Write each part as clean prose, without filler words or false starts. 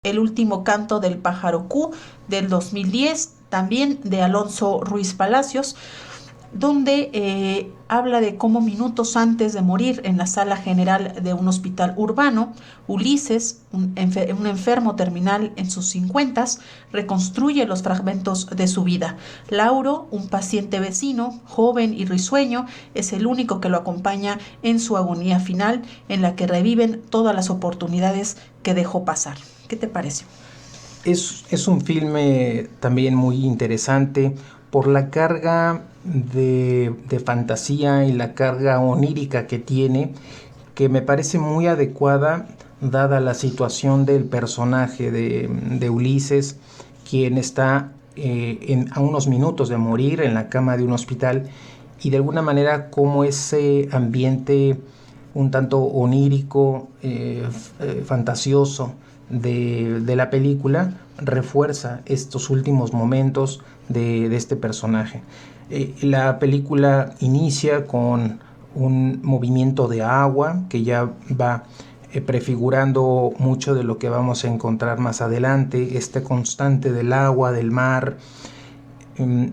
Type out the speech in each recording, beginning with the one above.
El último canto del pájaro Q del 2010, también de Alonso Ruiz Palacios, donde habla de cómo minutos antes de morir en la sala general de un hospital urbano, Ulises, un enfermo terminal en sus 50, reconstruye los fragmentos de su vida. Lauro, un paciente vecino, joven y risueño, es el único que lo acompaña en su agonía final, en la que reviven todas las oportunidades que dejó pasar. ¿Qué te pareció? Es un filme también muy interesante por la carga de fantasía y la carga onírica que tiene, que me parece muy adecuada dada la situación del personaje de Ulises, quien está a unos minutos de morir en la cama de un hospital, y de alguna manera como ese ambiente un tanto onírico, fantasioso de la película refuerza estos últimos momentos de este personaje. La película inicia con un movimiento de agua que ya va prefigurando mucho de lo que vamos a encontrar más adelante, este constante del agua, del mar,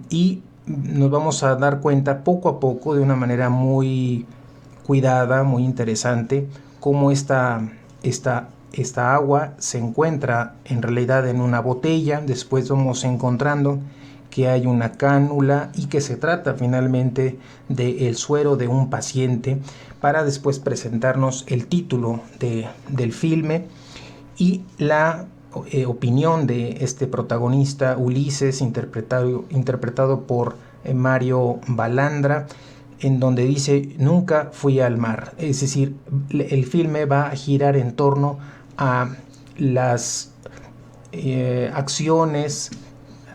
y nos vamos a dar cuenta poco a poco, de una manera muy cuidada, muy interesante, cómo esta agua se encuentra en realidad en una botella. Después vamos encontrando que hay una cánula y que se trata finalmente del suero de un paciente, para después presentarnos el título del filme y la opinión de este protagonista, Ulises, interpretado por Mario Balandra, en donde dice: nunca fui al mar. Es decir, el filme va a girar en torno a las acciones,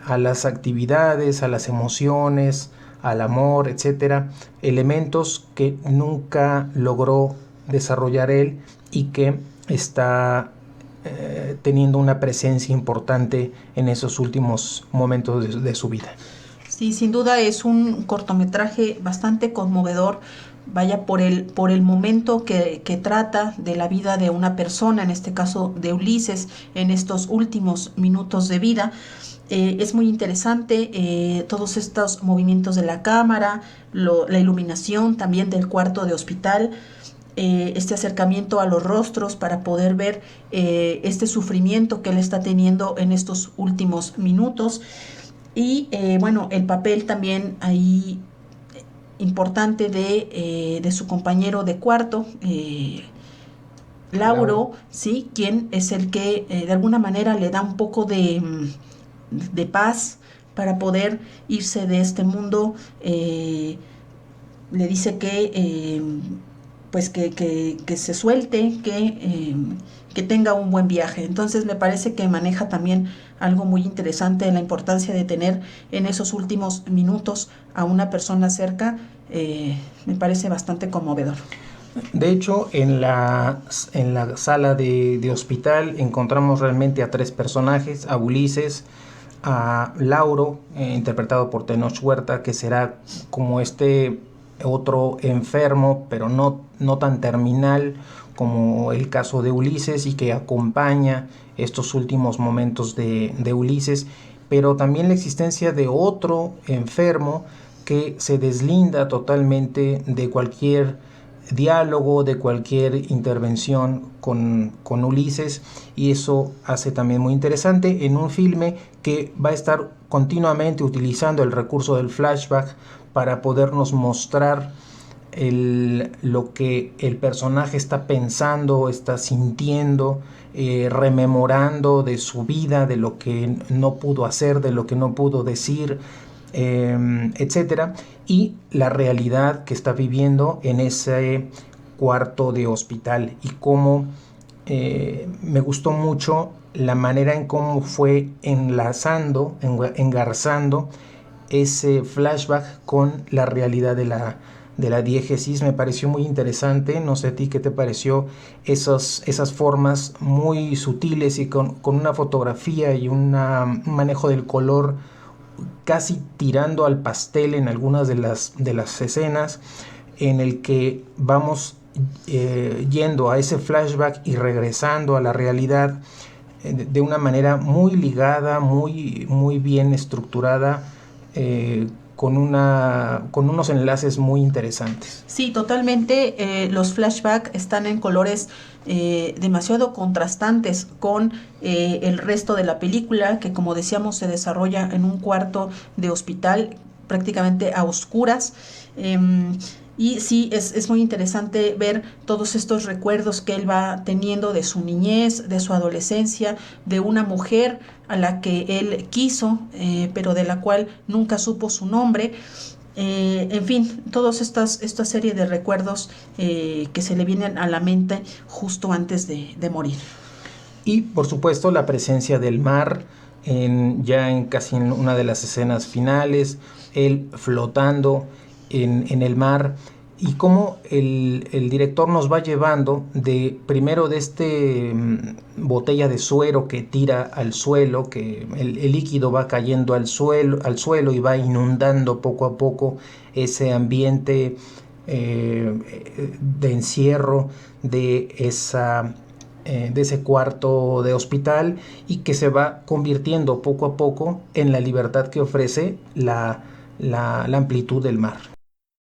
a las actividades, a las emociones, al amor, etcétera, elementos que nunca logró desarrollar él y que está teniendo una presencia importante en esos últimos momentos de su vida. Sí, sin duda es un cortometraje bastante conmovedor, vaya por el momento que trata de la vida de una persona, en este caso de Ulises, en estos últimos minutos de vida. Es muy interesante todos estos movimientos de la cámara, la iluminación también del cuarto de hospital, este acercamiento a los rostros para poder ver este sufrimiento que él está teniendo en estos últimos minutos. Y bueno, el papel también ahí importante de su compañero de cuarto, Lauro, ¿sí? Quien es el que de alguna manera le da un poco de paz para poder irse de este mundo. Le dice que pues que se suelte, que tenga un buen viaje. Entonces me parece que maneja también algo muy interesante, la importancia de tener en esos últimos minutos a una persona cerca. Me parece bastante conmovedor. De hecho, en la sala de hospital encontramos realmente a tres personajes: a Ulises, a Lauro, interpretado por Tenoch Huerta, que será como este otro enfermo, pero no tan terminal como el caso de Ulises, y que acompaña estos últimos momentos de Ulises, pero también la existencia de otro enfermo que se deslinda totalmente de cualquier diálogo, de cualquier intervención con Ulises, y eso hace también muy interesante en un filme que va a estar continuamente utilizando el recurso del flashback para podernos mostrar lo que el personaje está pensando, está sintiendo, rememorando de su vida, de lo que no pudo hacer, de lo que no pudo decir, etcétera, y la realidad que está viviendo en ese cuarto de hospital. Y cómo me gustó mucho la manera en cómo fue enlazando, engarzando ese flashback con la realidad de la diégesis. Me pareció muy interesante. No sé a ti qué te pareció esas formas muy sutiles y con una fotografía y un manejo del color casi tirando al pastel en algunas de las escenas, en el que vamos yendo a ese flashback y regresando a la realidad, de una manera muy ligada, muy bien estructurada, con unos enlaces muy interesantes. Sí, totalmente. Los flashbacks están en colores demasiado contrastantes con el resto de la película, que como decíamos se desarrolla en un cuarto de hospital prácticamente a oscuras. Y sí, es muy interesante ver todos estos recuerdos que él va teniendo de su niñez, de su adolescencia, de una mujer a la que él quiso, pero de la cual nunca supo su nombre. En fin, todas esta serie de recuerdos que se le vienen a la mente justo antes de morir. Y por supuesto la presencia del mar, ya en casi en una de las escenas finales, él flotando en el mar, y cómo el director nos va llevando primero de botella de suero que tira al suelo, que el líquido va cayendo al suelo y va inundando poco a poco ese ambiente de encierro de ese cuarto de hospital, y que se va convirtiendo poco a poco en la libertad que ofrece la amplitud del mar.